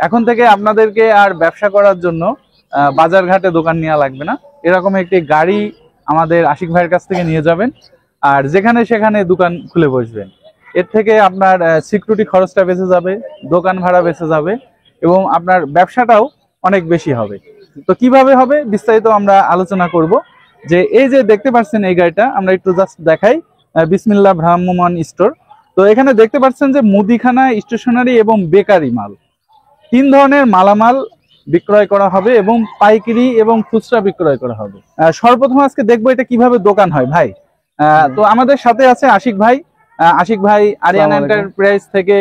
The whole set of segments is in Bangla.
এখন থেকে আপনাদেরকে আর ব্যবসা করার জন্য বাজার ঘাটে দোকান নেওয়া লাগবে না। এরকম একটি গাড়ি আমাদের আশিক ভাইয়ের কাছ থেকে নিয়ে যাবেন, আর যেখানে সেখানে দোকান খুলে বসবেন। এর থেকে আপনার সিকিউরিটি খরচটা বেঁচে যাবে, দোকান ভাড়া বেঁচে যাবে, এবং আপনার ব্যবসাটাও অনেক বেশি হবে। তো কিভাবে হবে বিস্তারিত আমরা আলোচনা করব। যে এই যে দেখতে পাচ্ছেন এই গাড়িটা, আমরা একটু জাস্ট দেখাই, বিসমিল্লাহ ভ্রাম্যমাণ স্টোর। তো এখানে দেখতে পাচ্ছেন যে মুদিখানা, স্টেশনারি এবং বেকারি মাল, 3 ধরনের মালামাল বিক্রয় করা হবে এবং পাইকারি এবং খুচরা বিক্রয় করা হবে। সর্বপ্রথম আজকে দেখবো এটা কিভাবে দোকান হয় ভাই। তো আমাদের সাথে আছে আশিক ভাই। আশিক ভাই আরিয়ানা এন্টারপ্রাইজ থেকে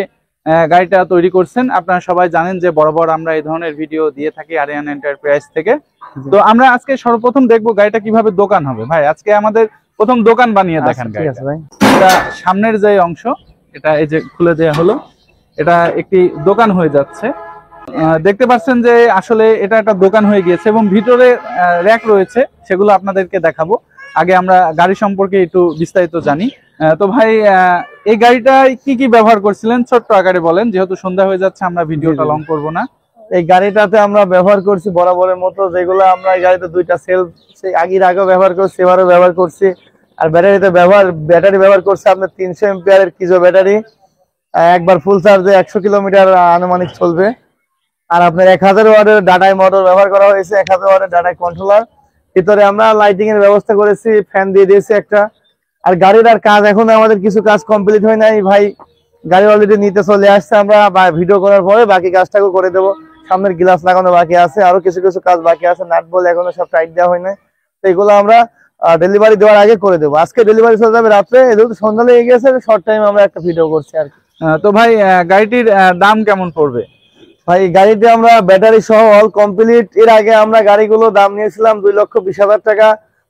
গাড়িটা তৈরি করছেন। আপনারা সবাই জানেন যে বরাবর আমরা এই ধরনের ভিডিও দিয়ে থাকি আরিয়ানা এন্টারপ্রাইজ থেকে। তো আমরা আজকে সর্বপ্রথম দেখবো গাড়িটা কিভাবে দোকান হবে। ভাই আজকে আমাদের প্রথম দোকান বানিয়ে দেখেন। এটা সামনের যে অংশ, এটা এই যে খুলে দেওয়া হলো, এটা একটি দোকান হয়ে যাচ্ছে। দেখতে পাচ্ছেন যে আসলে এটা একটা দোকান হয়ে গিয়েছে এবং ভিতরে র‍্যাক রয়েছে, সেগুলো আপনাদেরকে দেখাবো। আগে আমরা গাড়ি সম্পর্কে একটু বিস্তারিত জানি। তো ভাই এই গাড়িটায় কি কি ব্যবহার করছিলেন ছোট্ট আকারে বলেন, যেহেতু সন্ধ্যা হয়ে যাচ্ছে আমরা ভিডিওটা লং করব না। এই গাড়িটাতে আমরা ব্যবহার করছি বরাবরের মতো যেগুলো আমরা এই গাড়িতে 2টা সেলফ সেই আগেও ব্যবহার করছি, এবারও ব্যবহার করছি। আর ব্যাটারি ব্যবহার করছে আপনার 300 এম্পিয়ারের কিজো ব্যাটারি। একবার ফুল চার্জে 100 কিলোমিটার আনুমানিক চলবে। আর আপনার 1000 ওয়াটের ডাটাই মোটর ব্যবহার করা হয়েছে, 1000 ওয়াটের ডাটাই কন্ট্রোলার। ভিতরে আমরা লাইটিং এর ব্যবস্থা করেছি, ফ্যান দিয়ে দিয়েছি একটা। আর গাড়ির আর কাজ এখন আমাদের কিছু কাজ কমপ্লিট হয় নাই ভাই, গাড়ি অলরেডি নিতে চলে আসছে। আমরা ভিডিও করার পরে বাকি কাজটাকে করে দেবো। সামনের গ্লাস লাগানো বাকি আছে, আরো কিছু কিছু কাজ বাকি আছে, নাট বল এখনো সব টাইট দেওয়া হয় নাই। তো এগুলো আমরা ডেলিভারি দেওয়ার আগে করে দেবো। আজকে ডেলিভারি চলে যাবে রাত্রে, যেহেতু সন্ধ্যা লেগে গেছে শর্ট টাইম আমরা একটা ভিডিও করছি আর কি। তো ভাই গাড়িটির দাম কেমন পড়বে? ভাই গাড়িতে আমরা ব্যাটারি সহ অল কমপ্লিট, এর আগে আমরা গাড়িগুলো দাম নিয়েছিলাম 2,20,000 টাকা।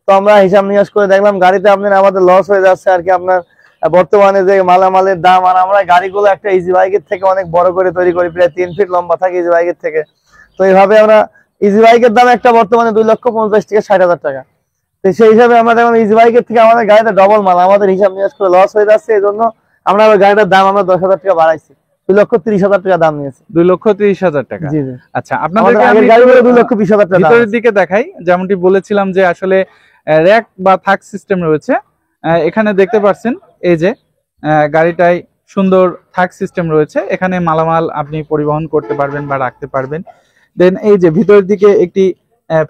তো আমরা হিসাব নিকাশ করে দেখলাম গাড়িতে আমাদের লস হয়ে যাচ্ছে আর কি। আপনার বর্তমানে যে মালামালের দাম, আর আমরা গাড়িগুলো একটা ইজি বাইকের থেকে অনেক বড় করে তৈরি করি, প্রায় 3 ফিট লম্বা থাকে ইজি বাইকের থেকে। তো এইভাবে আমরা ইজি বাইকের দাম একটা বর্তমানে 2,50,000 থেকে 60,000 টাকা। তো সেই হিসাবে আমরা দেখলাম ইজি বাইকের থেকে আমাদের গাড়িতে ডবল মাল, আমাদের হিসাব নিকাশ করে লস হয়ে যাচ্ছে। এই জন্য আমরা গাড়িটার দাম আমরা 10,000 টাকা বাড়াইছি, 2,30,000 টাকা দাম নিয়েছে। 2,30,000 টাকা। জি জি। আচ্ছা, আপনাদেরকে আমি গাড়িগুলো 2,20,000 টাকা ভিতরের দিকে দেখাই। যেমনটি বলেছিলাম যে আসলে র‍্যাক বা থাক সিস্টেম রয়েছে। এখানে দেখতে পাচ্ছেন এই যে গাড়িটায় সুন্দর থাক সিস্টেম রয়েছে, এখানে মালামাল আপনি পরিবহন করতে পারবেন বা রাখতে পারবেন। দেন এই যে ভিতরের দিকে একটি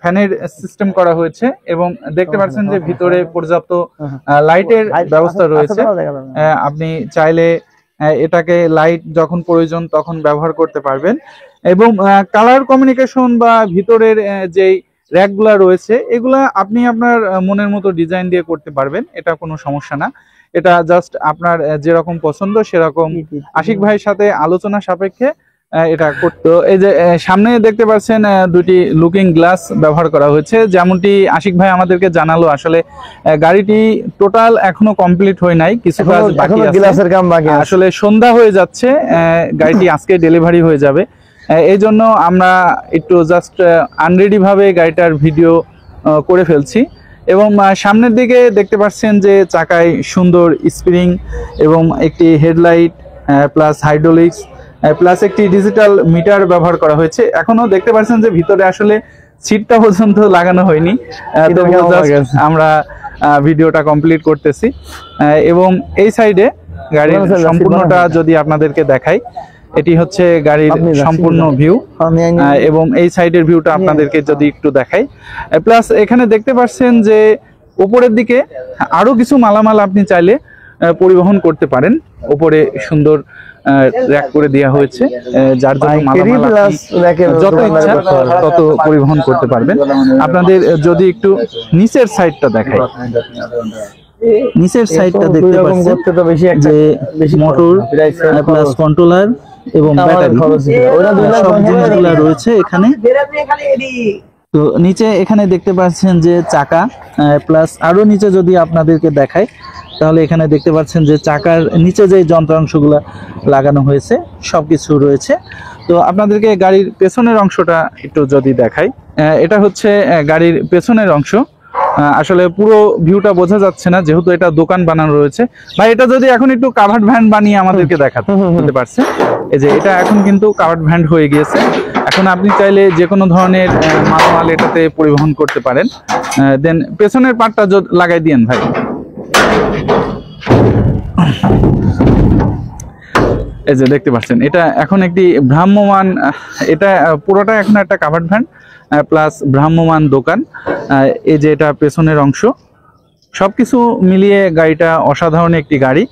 ফ্যানের সিস্টেম করা হয়েছে এবং দেখতে পাচ্ছেন যে ভিতরে পর্যাপ্ত লাইটের ব্যবস্থা রয়েছে। আপনি চাইলে এটাকে লাইট যখন প্রয়োজন তখন ব্যবহার করতে পারবেন। এবং কালার কমিউনিকেশন বা ভিতরের যেই র‍্যাকগুলা রয়েছে এগুলা আপনি আপনার মনের মতো ডিজাইন দিয়ে করতে পারবেন, এটা কোনো সমস্যা না। এটা জাস্ট আপনার যেরকম পছন্দ সেরকম আশিক ভাইয়ের সাথে আলোচনা সাপেক্ষে এটা করতে। এই যে সামনে দেখতে পাচ্ছেন 2টি লুকিং গ্লাস ব্যবহার করা হয়েছে। যেমনটি আশিক ভাই আমাদেরকে জানালো, আসলে গাড়িটি টোটাল এখনো কমপ্লিট হয় নাই, কিছু কাজ বাকি আছে, গ্লাসের কাম বাকি। আসলে সন্ধ্যা হয়ে যাচ্ছে, গাড়িটি আজকে ডেলিভারি হয়ে যাবে। এই জন্য আমরা একটু জাস্ট আনরেডি ভাবে গাড়িটার ভিডিও করে ফেলছি। এবং সামনের দিকে দেখতে পাচ্ছেন যে চাকায় সুন্দর স্প্রিং এবং একটি হেডলাইট প্লাস হাইড্রোলিক্স প্লাস একটি ডিজিটাল মিটার ব্যবহার করা হয়েছে। এখনো দেখতে পাচ্ছেন যে ভিতরে আসলে সিটটা পর্যন্ত লাগানো হয়নি, আমরা ভিডিওটা কমপ্লিট করতেছি। এবং এই সাইডে গাড়ির সম্পূর্ণটা যদি আপনাদেরকে দেখাই, এটি হচ্ছে গাড়ির সম্পূর্ণ ভিউ এবং এই সাইডের ভিউটা আপনাদেরকে যদি একটু দেখাই। প্লাস এখানে দেখতে পাচ্ছেন যে উপরের দিকে আরো কিছু মালামাল আপনি চাইলে পরিবহন করতে পারেন। উপরে সুন্দর র‍্যাক করে দেওয়া হয়েছে, যার জন্য মালামাল যত ইচ্ছা তত পরিবহন করতে পারবেন। আপনাদের যদি একটু নিচের সাইডটা দেখাই, নিচের সাইডটা দেখতে পাচ্ছেন যে মোটর প্লাস কন্ট্রোলার এবং ব্যাটারি সব জিনিসগুলো রয়েছে এখানে। তো নিচে এখানে দেখতে পাচ্ছেন যে চাকা, প্লাস আরো নিচে যদি আপনাদেরকে দেখাই তাহলে এখানে দেখতে পাচ্ছেন যে চাকার নিচে যে যন্ত্রাংশগুলো লাগানো হয়েছে সবকিছু রয়েছে। তো আপনাদেরকে গাড়ির পেছনের অংশটা একটু যদি দেখাই, এটা হচ্ছে গাড়ির পেছনের অংশ। আসলে পুরো ভিউটা বোঝা যাচ্ছে না যেহেতু এটা দোকান বানানো রয়েছে। ভাই এটা যদি এখন একটু কাভার্ড ভ্যান বানিয়ে আমাদেরকে দেখাতে পারছেন, এই যে এটা এখন কিন্তু কাভার্ড ভ্যান হয়ে গিয়েছে। এখন আপনি চাইলে যে কোনো ধরনের মালামাল এটাতে পরিবহন করতে পারেন। দেন পেছনের পার্টটা লাগাই দিয়েন ভাই। এই যে দেখতে পাচ্ছেন এটা এখন একটি ভ্রাম্যমান, এটা পুরোটা এখন একটা কাভার্ড ভ্যান প্লাস ভ্রাম্যমান দোকান। এই যে এটা পেছনের অংশ, সবকিছু মিলিয়ে গাড়িটা অসাধারণ একটি গাড়ি।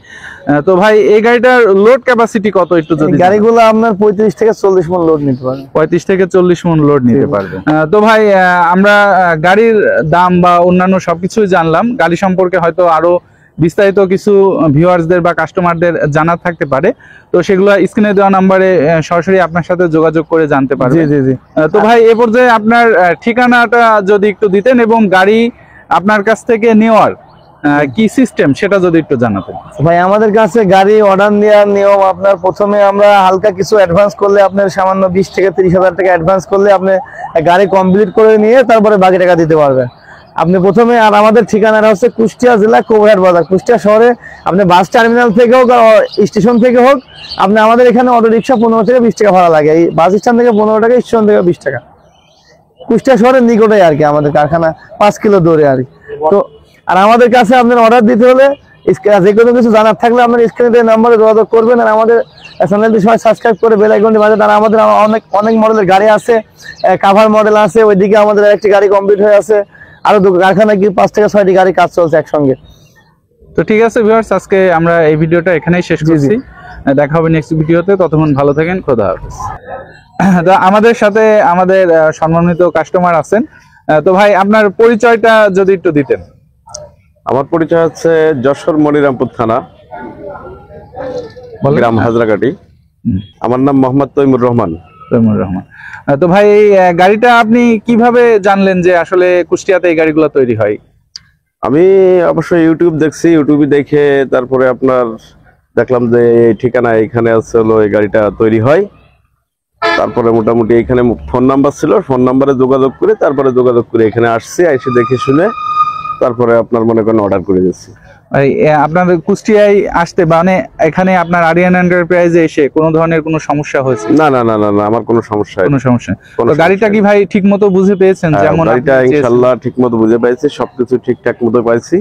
তো ভাই এই গাড়িটার লোড ক্যাপাসিটি কত একটু যদি? গাড়িগুলো আপনার 35 থেকে 40 মণ লোড নিতে পারবে। 35 থেকে 40 মণ লোড নিতে পারবে। তো ভাই আমরা গাড়ির দাম বা অন্যান্য সবকিছুই জানলাম। গাড়ি সম্পর্কে হয়তো আরো বিস্তারিত কিছু ভিউয়ার্সদের বা কাস্টমারদের জানা থাকতে পারে, তো সেগুলো স্ক্রিনে দেওয়া নাম্বারে সরাসরি আপনার সাথে যোগাযোগ করে জানতে পারবে। জি জি জি। তো ভাই এ পর্যায়ে আপনার ঠিকানাটা যদি একটু দিতেন এবং গাড়ি আপনার কাছ থেকে নেওয়ার কি সিস্টেম সেটা যদি একটু জানাতেন। ভাই আমাদের কাছে গাড়ি অর্ডার নেওয়ার নিয়ম, আপনার প্রথমে আমরা হালকা কিছু অ্যাডভান্স করলে, আপনার সামান্য 20 থেকে 30,000 টাকা অ্যাডভান্স করলে আপনি গাড়ি কমপ্লিট করে নিয়ে তারপরে বাকি টাকা দিতে পারবেন আপনি প্রথমে। আর আমাদের ঠিকানাটা হচ্ছে কুষ্টিয়া জেলা কোবরহাট বাজার, কুষ্টিয়া শহরে। আপনি বাস টার্মিনাল থেকে হোক আর স্টেশন থেকে হোক, আপনি আমাদের এখানে অটো রিক্সা 15 থেকে 20 টাকা ভাড়া লাগে। এই বাস স্ট্যান্ড থেকে 15 টাকা, স্টেশন থেকে 20 টাকা। কুষ্টিয়া শহরের নিকটে আর কি আমাদের কারখানা, 5 কিলো দূরে আর কি। তো আর আমাদের কাছে আপনার অর্ডার দিতে হলে যে কোনো কিছু জানার থাকলে আপনার স্ক্রিনে দেওয়া নাম্বারে যোগাযোগ করবেন। আর আমাদের চ্যানেলটি সবাই সাবস্ক্রাইব করে বেল আইকনটি বাজান। আর আমাদের অনেক মডেলের গাড়ি আছে, কাভার মডেল আছে, ওইদিকে আমাদের একটি গাড়ি কমপ্লিট হয়ে আছে, আরো কারখানা কি 5 থেকে 6টি গাড়ি কাজ চলছে একসঙ্গে। তো ঠিক আছে ভিউয়ার্স, আজকে আমরা এই ভিডিওটা এখানেই শেষ করছি। দেখা হবে নেক্সট ভিডিওতে, ততক্ষণ ভালো থাকেন, খোদা হাফেজ। তো আমাদের সাথে আমাদের সম্মানিত কাস্টমার আছেন। তো ভাই আপনার পরিচয়টা যদি একটু দিতেন। আমার পরিচয় হচ্ছে যশোর মনিরামপুর থানা, গ্রাম হাজরাকাটি। আমার নাম মোহাম্মদ তৈমুর রহমান। তৈমুর রহমান। তো ভাই এই গাড়িটা আপনি কিভাবে জানলেন যে আসলে কুষ্টিয়াতে এই গাড়িগুলো তৈরি হয়? আমি অবশ্যই ইউটিউব দেখছি, ইউটিউবে দেখে তারপরে আপনার দেখলাম যে এই ঠিকানা এখানে আছে, হলো এই গাড়িটা তৈরি হয়। তারপরে মোটামুটি এখানে ফোন নাম্বার ছিল, ফোন নাম্বারে যোগাযোগ করে এখানে আসছি, এসে দেখে শুনে তারপরে আপনার মনে করেন অর্ডার করে দিচ্ছি। আপনাদের কুষ্টিয়ায় আসতে মানে এখানে আপনার আরিয়ান এন্টারপ্রাইজে এসে কোনো ধরনের কোনো সমস্যা হয়েছে? না না না না না, আমার কোনো সমস্যা কোনো সমস্যা। তো গাড়িটা কি ভাই ঠিকমতো বুঝে পেয়েছেন? যেমন গাড়িটা ইনশাআল্লাহ ঠিকমতো বুঝে পাইছি, সবকিছু ঠিকঠাক মতো পাইছি।